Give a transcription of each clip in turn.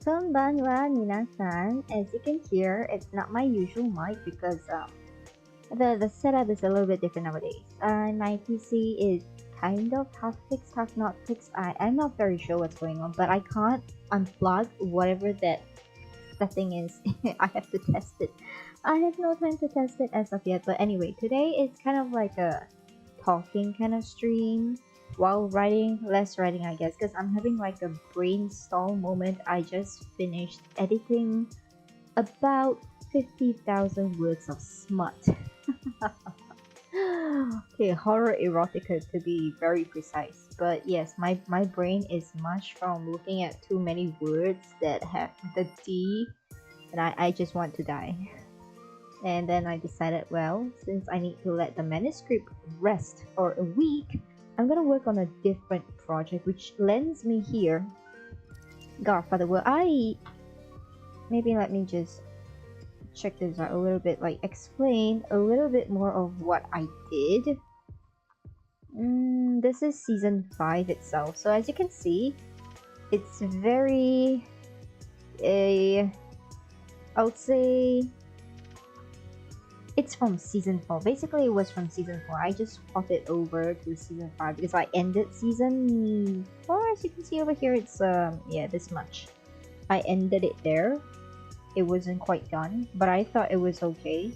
Konbanwa, minasan. As you can hear, it's not my usual mic because the setup is a little bit different nowadays. My PC is kind of half fixed, half not fixed. I'm not very sure what's going on, but I can't unplug whatever that setting is. I have to test it. I have no time to test it as of yet. But anyway, today is kind of like a talking kind of stream while writing, less writing, I guess, because I'm having like a brainstorm moment. I just finished editing about 50,000 words of smut. Okay, horror erotica to be very precise. But yes, my brain is mush from looking at too many words that have the D, and I just want to die. And then I decided, well, since I need to let the manuscript rest for a week, I'm gonna work on a different project, which lends me here Godfather World. Maybe let me just check this out a little bit, like explain a little bit more of what I did. This is season 5 itself. So as you can see, it's very I would say it's from season 4. Basically, it was from season 4. I just popped it over to season 5 because I ended season 4. As you can see over here, it's yeah, this much. I ended it there. It wasn't quite done, but I thought it was okay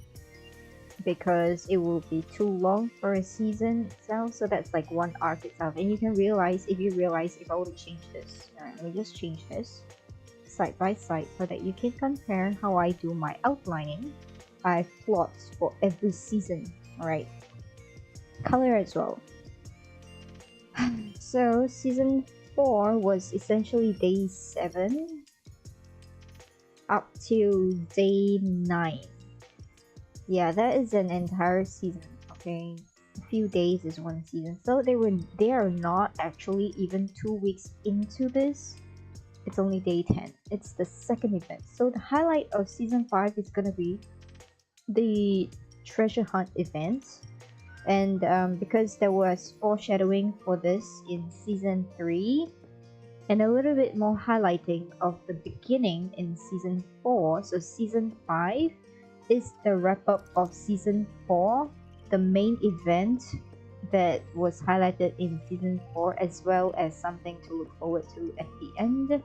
because it will be too long for a season itself. So that's like one arc itself, and you can realize if I were to change this. Alright, let me just change this side by side so that you can compare how I do my outlining. I have plots for every season, alright? Color as well. So season 4 was essentially day 7 up to day 9. Yeah, that is an entire season. Okay, a few days is one season, so they are not actually even 2 weeks into this. It's only day 10. It's the second event. So the highlight of season 5 is gonna be the treasure hunt event, and because there was foreshadowing for this in season 3 and a little bit more highlighting of the beginning in season 4, so season 5 is the wrap up of season 4, the main event that was highlighted in season 4, as well as something to look forward to at the end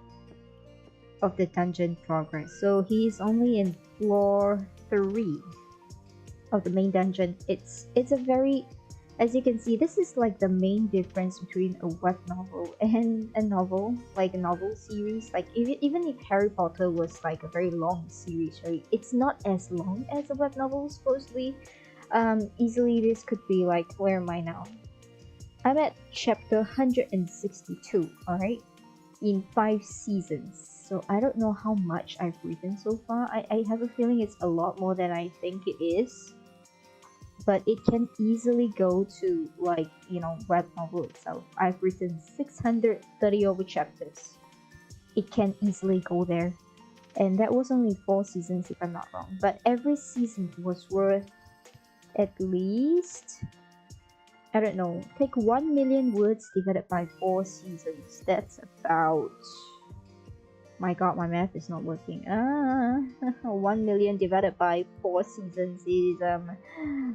of the dungeon progress. So he is only in floor 3 of the main dungeon. It's a very, as you can see, this is like the main difference between a web novel and a novel, like a novel series. Like even if Harry Potter was like a very long series, right? It's not as long as a web novel supposedly. Easily this could be like, where am I now? I'm at chapter 162, alright? In 5 seasons. So I don't know how much I've written so far. I have a feeling it's a lot more than I think it is. But it can easily go to, like, you know, web novel itself. I've written 630 over chapters. It can easily go there. And that was only 4 seasons if I'm not wrong. But every season was worth at least, I don't know, take 1 million words divided by 4 seasons. That's about, my god, my math is not working. 1 million divided by 4 seasons is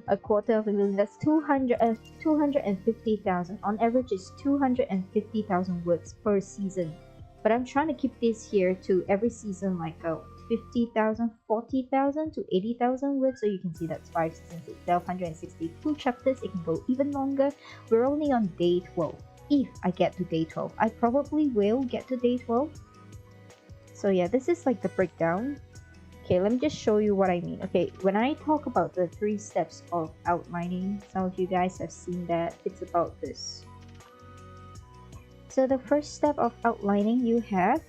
a quarter of a million. That's 250,000. On average, it's 250,000 words per season. But I'm trying to keep this here to every season like 50,000, 40,000 to 80,000 words. So you can see that's 5 seasons itself, 162 chapters. It can go even longer. We're only on day 12. If I get to day 12, I probably will get to day 12. So yeah, this is like the breakdown. Okay, let me just show you what I mean. Okay, when I talk about the 3 steps of outlining, some of you guys have seen that. It's about this. So the first step of outlining, you have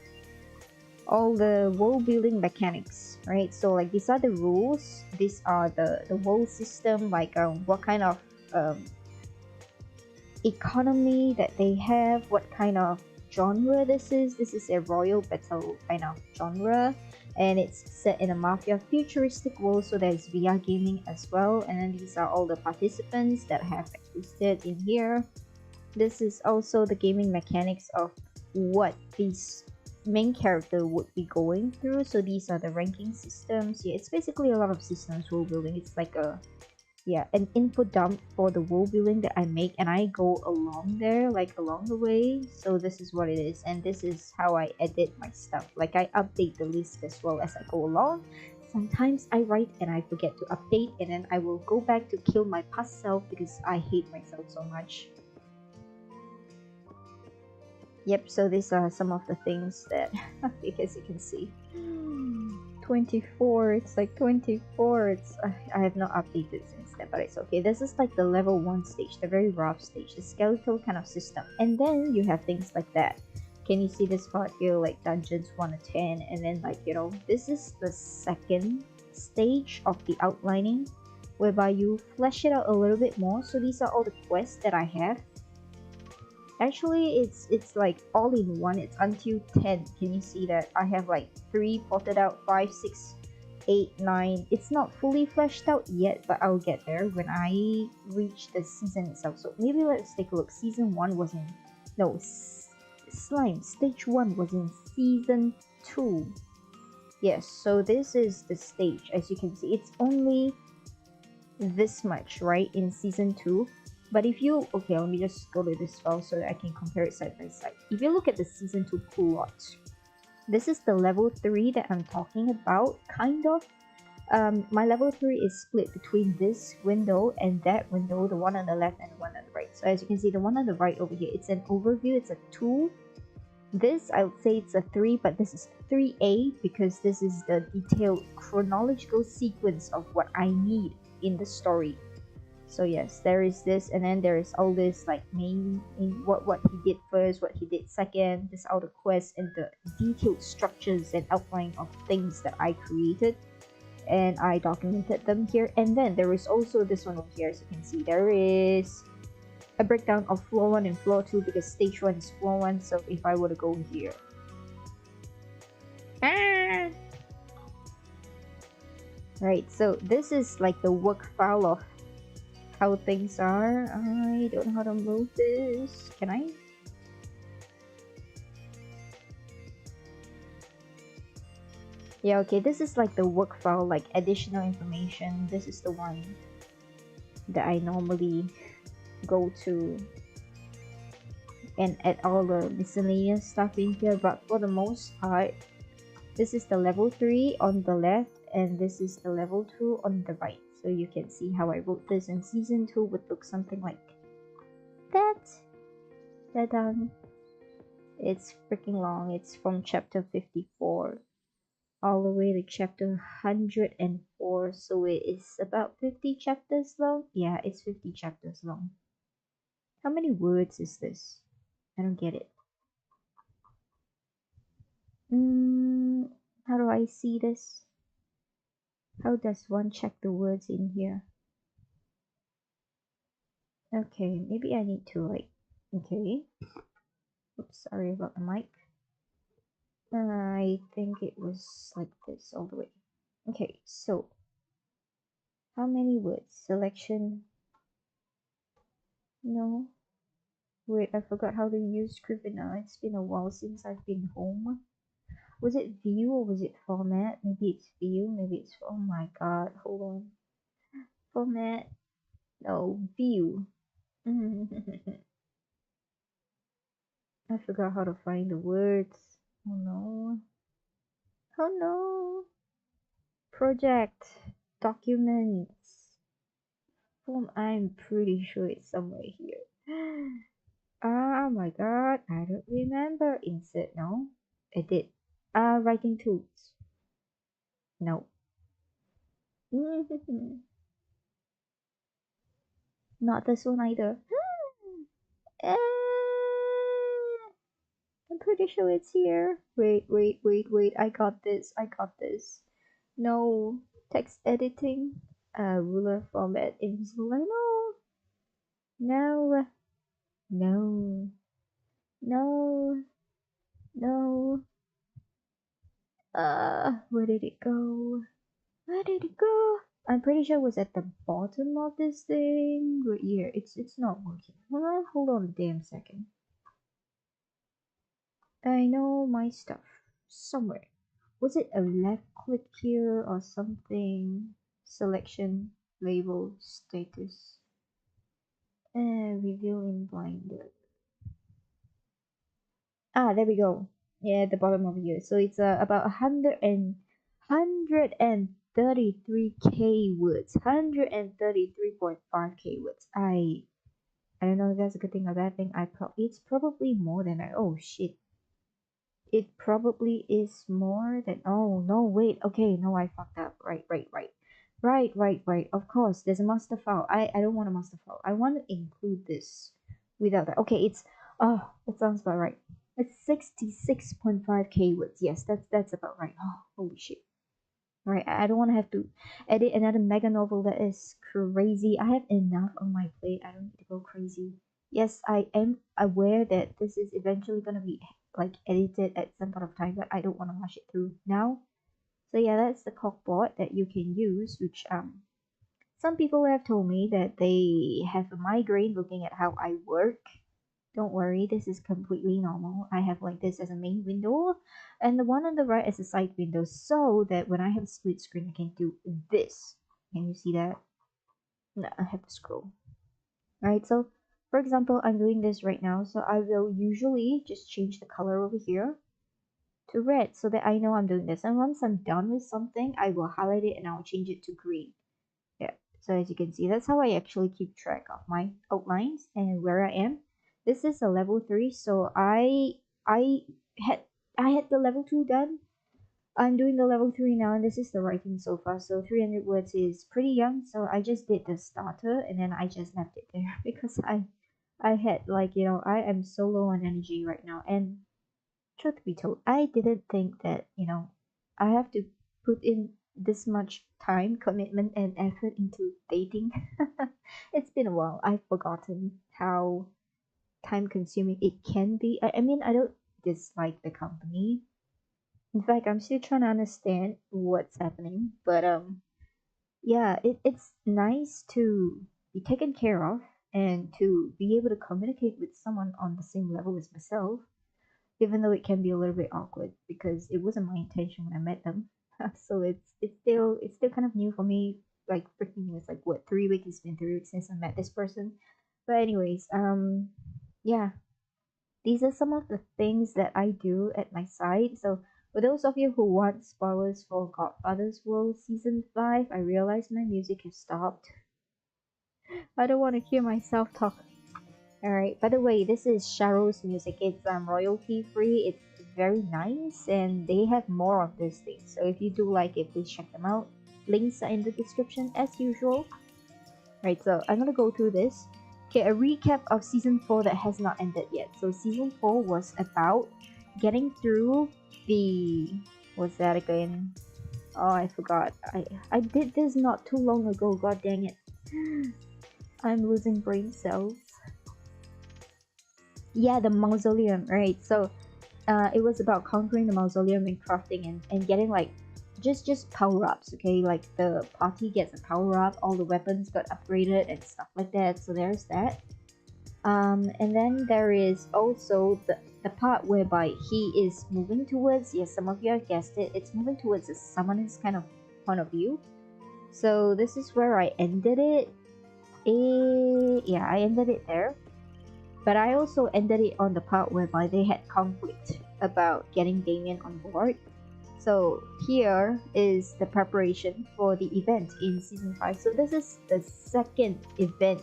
all the world building mechanics, right? So like these are the rules. These are the world system, like what kind of economy that they have, what kind of genre this is. This is a royal battle kind of genre, and it's set in a mafia futuristic world, so there's VR gaming as well. And then these are all the participants that have existed in here. this is also the gaming mechanics of what these main character would be going through. So these are the ranking systems. Yeah, it's basically a lot of systems world building. It's like a, yeah, an info dump for the world building that I make, and I go along there, like along the way. So this is what it is, and this is how I edit my stuff. Like I update the list as well as I go along. Sometimes I write and I forget to update, and then I will go back to kill my past self because I hate myself so much. Yep, so these are some of the things that, because you can see. 24, it's like 24. I have not updated since then, but it's okay. This is like the level 1 stage, the very rough stage, the skeletal kind of system. And then you have things like that. Can you see this part here, like dungeons 1 to 10, and then like, you know, this is the second stage of the outlining, whereby you flesh it out a little bit more. So these are all the quests that I have. Actually, it's like all in one. It's until 10. Can you see that? I have like 3 plotted out, 5, 6, 8, 9. It's not fully fleshed out yet, but I'll get there when I reach the season itself. So maybe let's take a look. Season 1 was in... No, Slime. Stage 1 was in Season 2. Yes, so this is the stage. As you can see, it's only this much, right? In Season 2. But if you, okay, let me just go to this file so that I can compare it side by side. If you look at the Season 2 plot, this is the level 3 that I'm talking about, kind of. My level 3 is split between this window and that window, the one on the left and the one on the right. So as you can see, the one on the right over here, it's an overview, it's a 2. This, I would say it's a 3, but this is 3A because this is the detailed chronological sequence of what I need in the story. So yes, there is this, and then there is all this like main what he did first, what he did second. This all the quests and the detailed structures and outline of things that I created, and I documented them here. And then there is also this one over here, as you can see. There is a breakdown of floor 1 and floor 2 because stage 1 is floor 1. So if I were to go here, right. So this is like the work file of how things are. I don't know how to move this. Can I? Yeah, okay, this is like the work file, like additional information. This is the one that I normally go to and add all the miscellaneous stuff in here. But for the most part, this is the level 3 on the left, and this is the level 2 on the right. So you can see how I wrote this in Season 2 would look something like that. Ta-da! It's freaking long. It's from chapter 54 all the way to chapter 104. So it is about 50 chapters long. Yeah, it's 50 chapters long. How many words is this? I don't get it. How do I see this? How does one check the words in here? Okay, maybe I need to like, okay. Oops, sorry about the mic. I think it was like this all the way. Okay, so how many words? Selection. No. Wait, I forgot how to use Scrivener. It's been a while since I've been home. Was it view or was it format? Maybe it's view, maybe it's, oh my god, hold on. Format. No, view. I forgot how to find the words. Oh no. Oh no. Project. Documents. Form. I'm pretty sure it's somewhere here. Oh my god. I don't remember. Insert. No. Edit. Writing tools. No. Not this one either. Eh, I'm pretty sure it's here. Wait, wait, wait, wait. I got this. I got this. No. Text editing. Ruler format. Invisible. No. No. No. No. No. Where did it go? Where did it go? I'm pretty sure it was at the bottom of this thing. Right here. It's not working. Hold on a damn second. I know my stuff. Somewhere. Was it a left click here or something? Selection, label, status. Reveal in blinded. Ah, there we go. Yeah, at the bottom of here. So it's about 133k words. 133.5k words. I don't know if that's a good thing or bad thing. It's probably more than I. Oh shit. It probably is more than. Oh no, wait. Okay, no, I fucked up. Right. Of course, there's a master file. I don't want a master file. I want to include this without that. Okay, it's. Oh, that sounds about right. It's 66.5k words. Yes, that's about right. Oh, holy shit. Right, I don't want to have to edit another mega novel that is crazy. I have enough on my plate. I don't need to go crazy. Yes, I am aware that this is eventually gonna be like edited at some point of time, but I don't want to rush it through now. So yeah, that's the cockboard that you can use, which some people have told me that they have a migraine looking at how I work. Don't worry, this is completely normal. I have like this as a main window and the one on the right as a side window so that when I have a split screen I can do this. Can you see that? No, I have to scroll. Right, so for example, I'm doing this right now, so I will usually just change the color over here to red so that I know I'm doing this. And once I'm done with something, I will highlight it and I'll change it to green. Yeah, so as you can see, that's how I actually keep track of my outlines and where I am. This is a level 3, so I had I had the level 2 done. I'm doing the level 3 now, and this is the writing so far. So 300 words is pretty young, so I just did the starter and then I just left it there because I had like, I am so low on energy right now. And truth be told, I didn't think that, I have to put in this much time, commitment, and effort into dating. It's been a while. I've forgotten how time consuming it can be. I mean, I don't dislike the company. In fact, I'm still trying to understand what's happening. But yeah, it's nice to be taken care of and to be able to communicate with someone on the same level as myself, even though it can be a little bit awkward because it wasn't my intention when I met them. So it's still kind of new for me. Like freaking new. It's like what 3 weeks? It's been 3 weeks since I met this person. But anyways, yeah, these are some of the things that I do at my side. So for those of you who want spoilers for Godfather's World Season 5, I realize my music has stopped. I don't want to hear myself talk. Alright, by the way, this is Cheryl's music. It's royalty free. It's very nice and they have more of these things. So if you do like it, please check them out. Links are in the description as usual. Right, so I'm gonna go through this. Okay, a recap of season 4 that has not ended yet. So season 4 was about getting through the what's that again? Oh, I forgot. I did this not too long ago. God dang it. I'm losing brain cells. Yeah, the mausoleum, right? So it was about conquering the mausoleum and crafting and getting like just power-ups, okay? Like the party gets a power-up, all the weapons got upgraded and stuff like that. So there's that. And then there is also the part whereby he is moving towards, yes, some of you have guessed it, it's moving towards a summoner's kind of point of view. So this is where I ended it. Yeah, I ended it there. But I also ended it on the part whereby they had conflict about getting Damien on board. So here is the preparation for the event in season 5. So this is the second event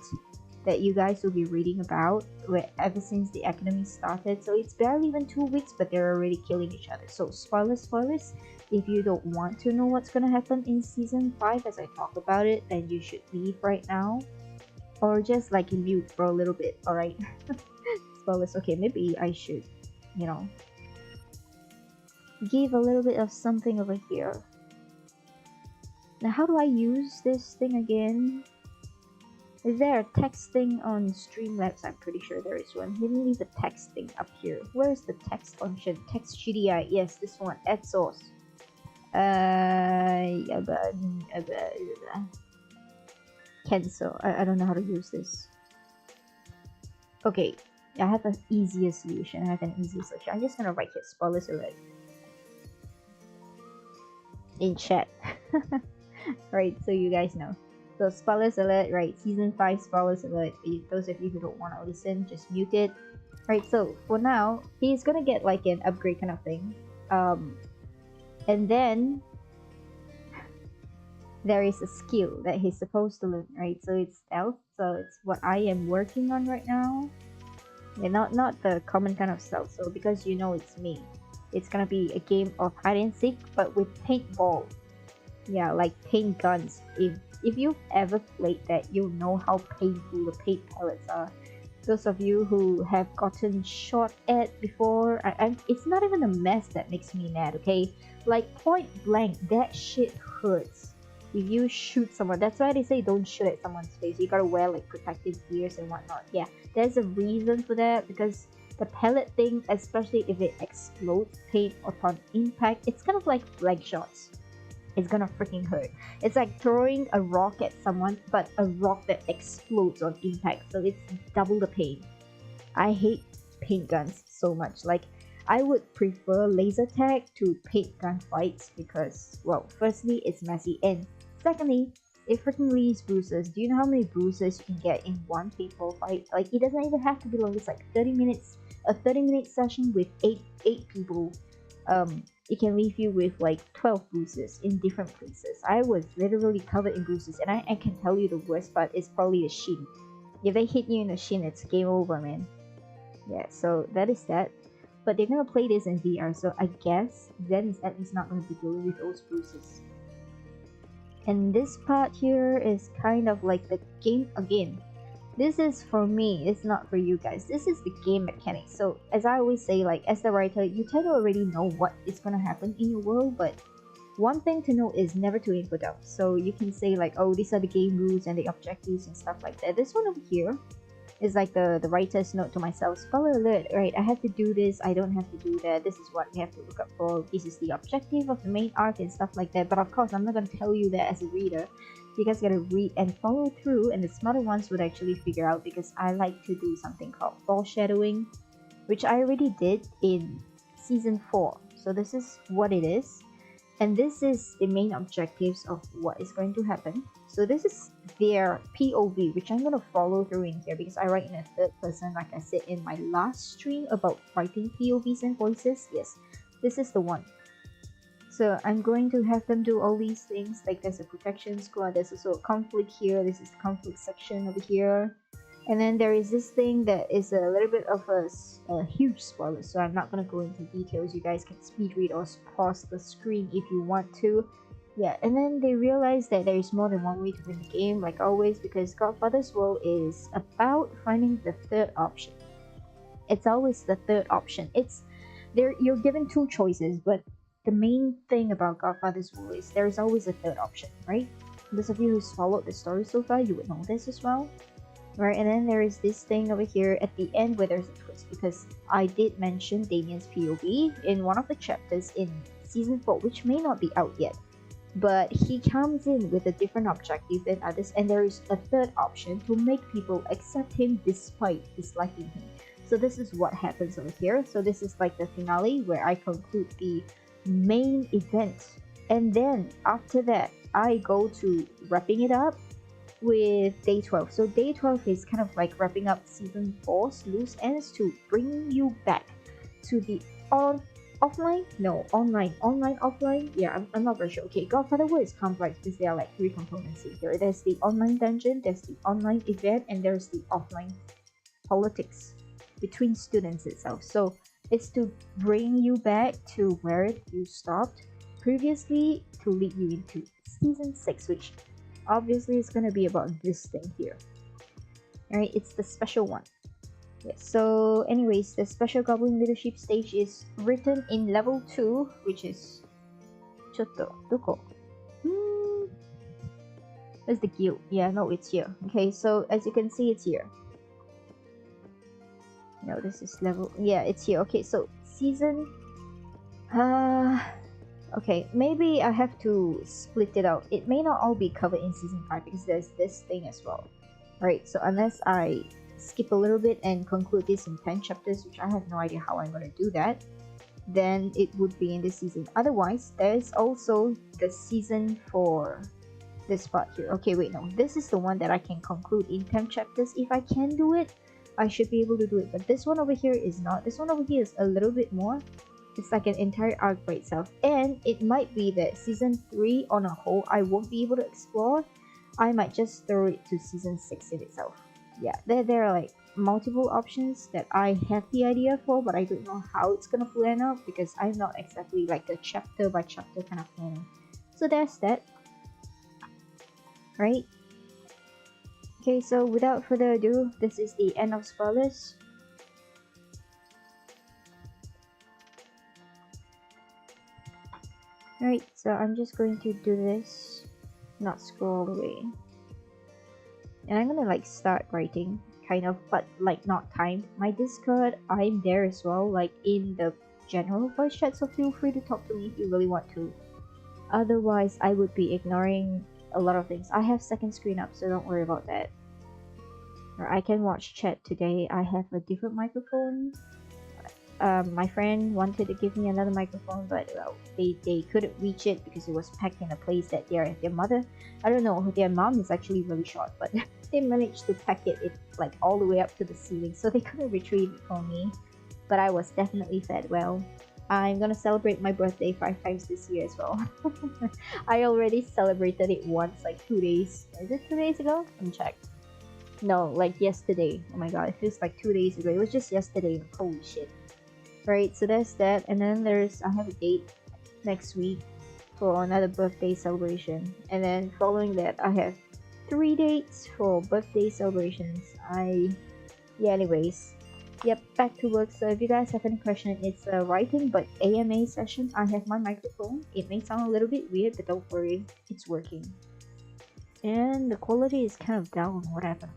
that you guys will be reading about ever since the academy started. So it's barely even 2 weeks, but they're already killing each other. So spoilers. If you don't want to know what's gonna happen in season 5 as I talk about it, then you should leave right now. Or just like mute for a little bit, alright? Spoilers. Okay, maybe I should, give a little bit of something over here. Now, how do I use this thing again? Is there a text thing on Streamlabs? I'm pretty sure there is one. Let me leave the text thing up here. Where is the text function? Text GDI. Yes, this one. Add source. Yeah, cancel. I don't know how to use this. Okay, I have an easier solution. I have an easier solution. I'm just gonna write here spoilers alert in chat. Right, so you guys know. So spoilers alert, right? Season 5 spoilers alert. Those of you who don't want to listen, just mute it. Right, so for now, he's gonna get like an upgrade kind of thing. And then there is a skill that he's supposed to learn, right? So it's stealth, so it's what I am working on right now. Yeah, not the common kind of stealth. So because you know it's me, it's gonna be a game of hide and seek, but with paintball. Yeah, like paint guns. If you've ever played that, you'll know how painful the paint pellets are. Those of you who have gotten shot at before, it's not even a mess that makes me mad, okay? Like point blank, that shit hurts. If you shoot someone, that's why they say don't shoot at someone's face. You gotta wear like protective gears and whatnot. Yeah, there's a reason for that because the pellet thing, especially if it explodes paint upon impact, it's kind of like leg shots. It's gonna freaking hurt. It's like throwing a rock at someone, but a rock that explodes on impact, so it's double the pain. I hate paint guns so much. Like, I would prefer laser tag to paint gun fights because, well, firstly, it's messy, and secondly, it freaking leaves bruises. Do you know how many bruises you can get in one paintball fight? Like, it doesn't even have to be long. It's like 30 minutes, a 30-minute session with eight people. It can leave you with like 12 bruises in different places. I was literally covered in bruises, and I can tell you the worst part is probably the shin. If they hit you in the shin, it's game over, man. Yeah, so that is that. But they're gonna play this in VR, so I guess Zen is at least not gonna be dealing with those bruises. And this part here is kind of like the game again. This is for me, it's not for you guys. This is the game mechanics. So as I always say, like as the writer, you tend to already know what is gonna happen in your world, but one thing to know is never to aim for doubt. So you can say like, oh, these are the game rules and the objectives and stuff like that. This one over here is like the writer's note to myself. Spoiler alert, right? I have to do this, I don't have to do that. This is what we have to look up for. This is the objective of the main arc and stuff like that. But of course, I'm not gonna tell you that as a reader. You guys gotta read and follow through, and the smarter ones would actually figure out because I like to do something called foreshadowing, which I already did in season 4. So this is what it is. And this is the main objectives of what is going to happen. So this is their POV, which I'm going to follow through in here because I write in a third person, like I said in my last stream about writing POVs and voices. Yes, this is the one. So I'm going to have them do all these things, like there's a protection squad, there's also a conflict here, this is the conflict section over here. And then there is this thing that is a little bit of a huge spoiler, so I'm not going to go into details. You guys can speed read or pause the screen if you want to. Yeah, and then they realize that there is more than one way to win the game, like always, because Godfather's World is about finding the third option. It's always the third option. It's there. You're given two choices, but the main thing about Godfather's World is there is always a third option, right? Those of you who's followed the story so far, you would know this as well. Right, and then there is this thing over here at the end where there's a twist, because I did mention Damien's POV in one of the chapters in season 4, which may not be out yet, but he comes in with a different objective than others, and there is a third option to make people accept him despite disliking him. So this is what happens over here. So this is like the finale where I conclude the main event, and then after that I go to wrapping it up with day 12. So day 12 is kind of like wrapping up season 4's loose ends to bring you back to the offline offline. Yeah, I'm not very sure. Okay, Godfather World is complex because there are like 3 components here. There's the online dungeon, there's the online event, and there's the offline politics between students itself. So it's to bring you back to where you stopped previously to lead you into season 6, which obviously it's going to be about this thing here. Alright, it's the special one. Yeah, so anyways, the special goblin leadership stage is written in level 2, which is Doko. Where's the guild? Yeah, no, it's here. Okay, so as you can see, it's here. No, this is level, yeah, it's here. Okay, so season Okay, maybe I have to split it out. It may not all be covered in season 5 because there's this thing as well. Right, so unless I skip a little bit and conclude this in 10 chapters, which I have no idea how I'm going to do that, then it would be in this season. Otherwise, there's also the season for this part here. Okay, wait, no. This is the one that I can conclude in 10 chapters. If I can do it, I should be able to do it. But this one over here is not. This one over here is a little bit more. It's like an entire arc by itself. And it might be that season 3 on a whole, I won't be able to explore. I might just throw it to season 6 in itself. Yeah, there are like multiple options that I have the idea for, but I don't know how it's gonna plan out because I'm not exactly like a chapter by chapter kind of planner. So there's that. Right? Okay, so without further ado, this is the end of spoilers. Alright, so I'm just going to do this, not scroll all the way. And I'm gonna like start writing, kind of, but like not timed. My Discord, I'm there as well, like in the general voice chat, so feel free to talk to me if you really want to. Otherwise, I would be ignoring a lot of things. I have second screen up, so don't worry about that. Or I can watch chat today. I have a different microphone. My friend wanted to give me another microphone, but they couldn't reach it because it was packed in a place that their mother, I don't know, their mom is actually really short, but they managed to pack it like all the way up to the ceiling, so they couldn't retrieve it for me. But I was definitely fed well. I'm gonna celebrate my birthday 5 times this year as well. I already celebrated it once, like 2 days. Is it 2 days ago? Let me check. No, like yesterday. Oh my god, it feels like 2 days ago. It was just yesterday. Holy shit. Right, so there's that, and then I have a date next week for another birthday celebration, and then following that I have 3 dates for birthday celebrations. Anyways, yep, back to work. So if you guys have any question, it's a writing but AMA session. I have my microphone. It may sound a little bit weird, but don't worry, it's working. And the quality is kind of down, whatever.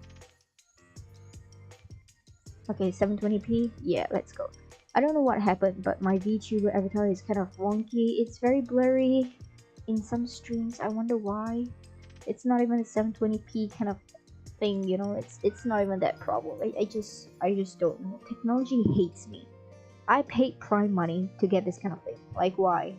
Okay, 720p, yeah, let's go. I don't know what happened, but my VTuber avatar is kind of wonky. It's very blurry in some streams. I wonder why. It's not even a 720p kind of thing, you know. It's not even that problem. I just don't know. Technology hates me. I paid Prime money to get this kind of thing. Like, why?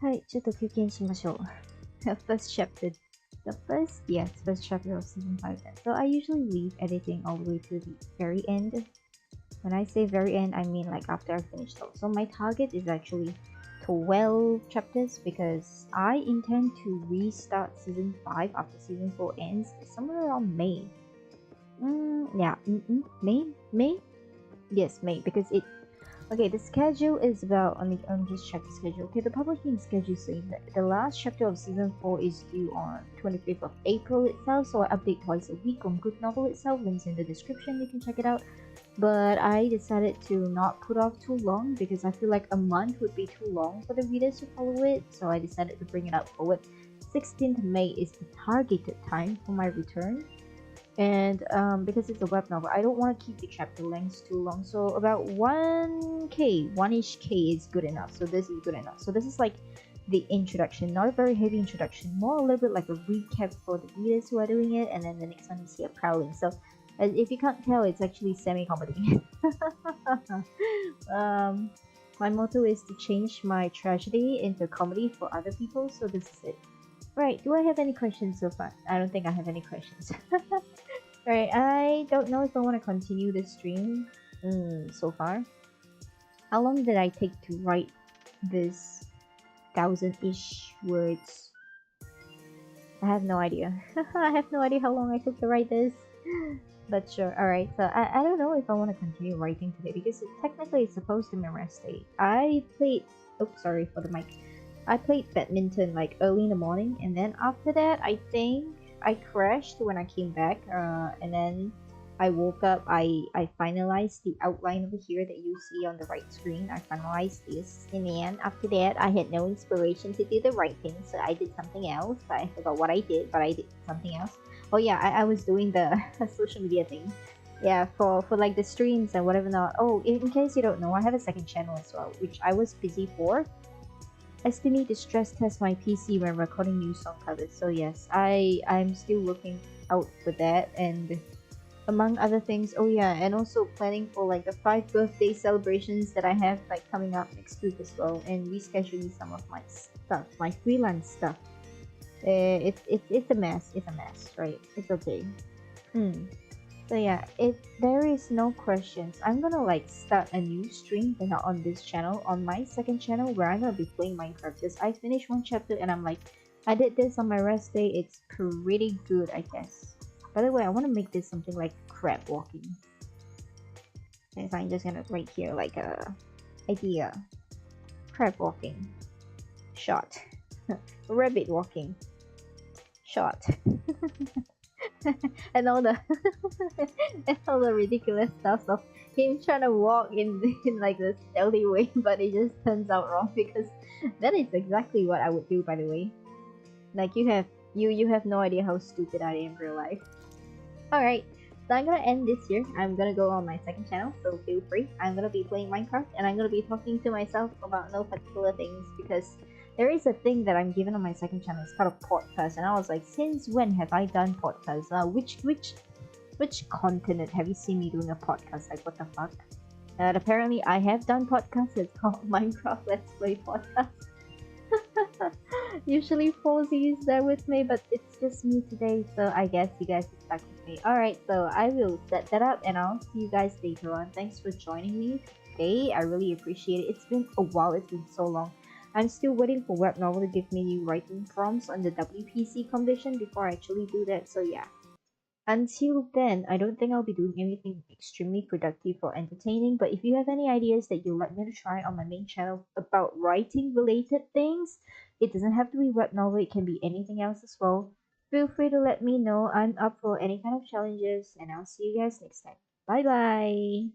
はい、ちょっと休憩しましょう。First chapter. The first, yes, first chapter of season 5 then. So I usually leave editing all the way to the very end. When I say very end, I mean like after I finish though. So my target is actually 12 chapters because I intend to restart season 5 after season 4 ends somewhere around May. Yeah, May? Yes, May, because it. Okay, the schedule is about on this chapter schedule. Okay, the publishing schedule says that the last chapter of season 4 is due on 25th of April itself, so I update twice a week on Good Novel itself. Links in the description, you can check it out. But I decided to not put off too long because I feel like a month would be too long for the readers to follow it, so I decided to bring it up forward. 16th May is the targeted time for my return, and because it's a web novel, I don't want to keep the chapter lengths too long, so about 1k 1ish k is good enough. So this is good enough. So this is like the introduction, not a very heavy introduction, more a little bit like a recap for the readers who are doing it, and then the next one is here prowling. So if you can't tell, it's actually semi-comedy. My motto is to change my tragedy into comedy for other people, so this is it. Right, do I have any questions so far? I don't think I have any questions. Right, I don't know if I want to continue this stream so far. How long did I take to write this 1,000-ish words? I have no idea. I have no idea how long I took to write this. But sure, alright, so I don't know if I want to continue writing today because technically it's supposed to be my rest day. I played, oops, sorry for the mic. I played badminton like early in the morning, and then after that, I think I crashed when I came back, and then I woke up. I finalized the outline over here that you see on the right screen. I finalized this, and then after that, I had no inspiration to do the writing, so I did something else. I forgot what I did, but I did something else. Oh yeah, I was doing the social media thing. Yeah, for like the streams and whatever not. Oh, in case you don't know, I have a second channel as well, which I was busy for. I still need to stress test my PC when recording new song covers. So yes, I'm still looking out for that, and among other things, oh yeah, and also planning for like the 5 birthday celebrations that I have like coming up next week as well, and rescheduling some of my stuff, my freelance stuff. It's a mess. It's a mess, right? It's okay. So yeah, if there is no questions, I'm gonna like start a new stream, but not on this channel, on my second channel where I'm gonna be playing Minecraft. Because I finished one chapter and I'm like, I did this on my rest day. It's pretty good, I guess. By the way, I want to make this something like crab walking. And so I'm just gonna write here like a idea, crab walking, shot, rabbit walking, shot. and all the and all the ridiculous stuff of him trying to walk in like this stealthy way, but it just turns out wrong because that is exactly what I would do, by the way. Like you have no idea how stupid I am in real life. Alright, so I'm gonna end this here. I'm gonna go on my second channel, so feel free. I'm gonna be playing Minecraft and I'm gonna be talking to myself about no particular things because there is a thing that I'm given on my second channel. It's called a podcast, and I was like, since when have I done podcasts? Which continent have you seen me doing a podcast? Like, what the fuck? And apparently, I have done podcasts. It's called Minecraft Let's Play Podcast. Usually, Posey is there with me, but it's just me today, so I guess you guys are stuck with me. Alright, so I will set that up, and I'll see you guys later on. Thanks for joining me today. I really appreciate it. It's been a while. It's been so long. I'm still waiting for Web Novel to give me new writing prompts on the WPC competition before I actually do that, so yeah. Until then, I don't think I'll be doing anything extremely productive or entertaining, but if you have any ideas that you'd like me to try on my main channel about writing related things, it doesn't have to be web novel, it can be anything else as well. Feel free to let me know. I'm up for any kind of challenges, and I'll see you guys next time. Bye bye!